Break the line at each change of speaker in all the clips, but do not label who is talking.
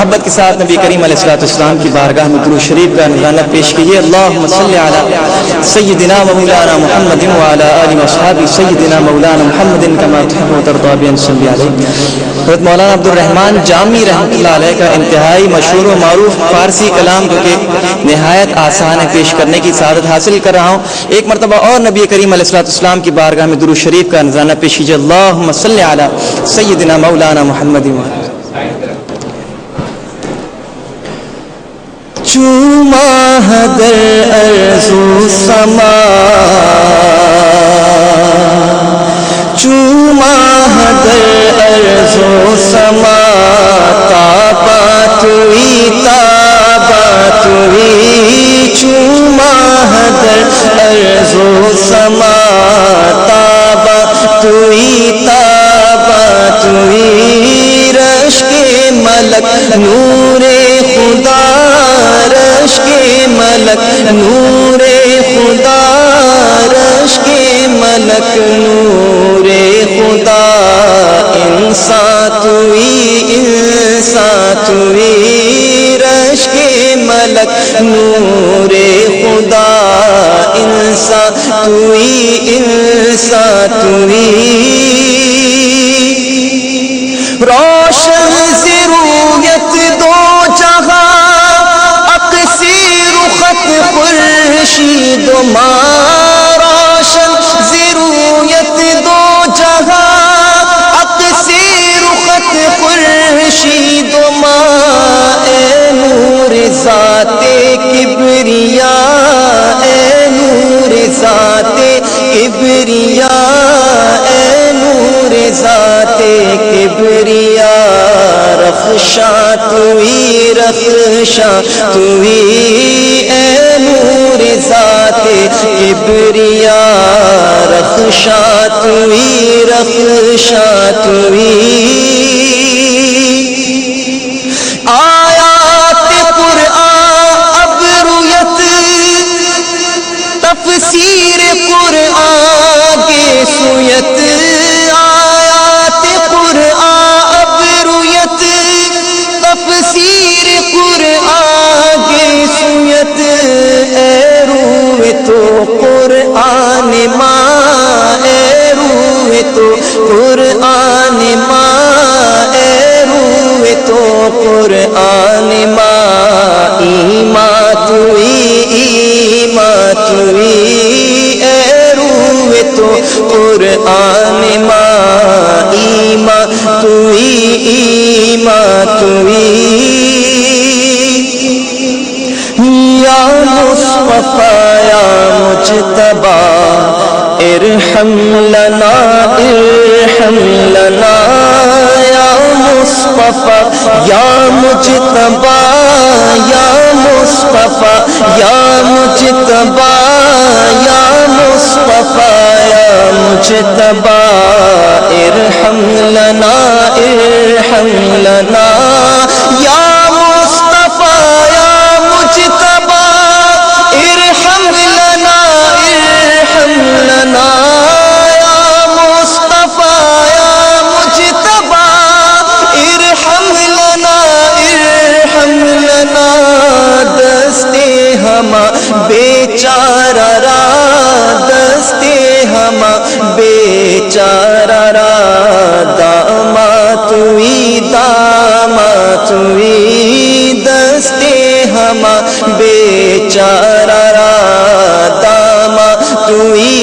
محبت کے ساتھ نبی کریم علیہ الصلوۃ والسلام کی بارگاہ میں درود شریف کا نذرانہ پیش کیجیے. اللہم صلی علی سیدنا و مولانا محمد وعلی آلہ واصحابہ سیدنا مولانا محمد کما تحب و ترضى بأن صلی علیہ. حضرت مولانا عبد الرحمن جامی رحمۃ اللہ علیہ کا انتہائی مشہور و معروف فارسی کلام جو کہ نہایت آسان ہے پیش کرنے کی سعادت حاصل کر رہا ہوں. ایک مرتبہ اور نبی کریم علیہ الصلوۃ والسلام کی بارگاہ میں درود شریف کا نذرانہ پیش کیجیے. اللہم صلی علی سیدنا مولانا محمد. چوما در ارض و سما چوما در ارض و سما تابات ہوئی چوما در ارض و سما تابات ہوئی رش کے ملک نور خدا رش کے ملک نور خدا رش کے ملک نور خدا انسان توئی رش کے ملک نور خدا انسان توئی روشن سے رویت دو جہاں اقصیر خط خورشید و ماں روشن سے رویت دو جہاں اقصیر خط خورشید و ماں اے نور ذات کبریاء اے نور ذات کبریاء اے نور ذات کبریاء رخشاں توئی اے نور ذات کبریاء رخشاں توئی آیات قرآن اب رویت تفسیر قرآن کے سویت آیات قرآن اب رویت تفسیر قرآن کے سویت اے روح تو قرآن ماں اے روح تو قرآن ماں اے روح تو قرآن ماں ایمان توئی اے روح تو قرآن ماں ایمان توئی یا مصطفیٰ یا مجتبی ارحم لنا یا مصطفیٰ یا مجتبی یا مصطفیٰ یا مجتبی یا مصطفیٰ یا مجتبی ارحم لنا یا مصطفیٰ یا مجتبی ارحم لنا یا مصطفیٰ یا مجتبی ارحم لنا دستے ہما بیچارہ را دستے ہما بیچارہ را دامات ہوئی دستے ہما بیچارہ را دامات ہوئی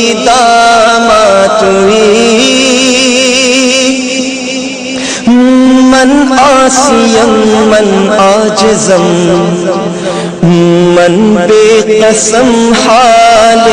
من آسیم من آجزم من بے قسم حال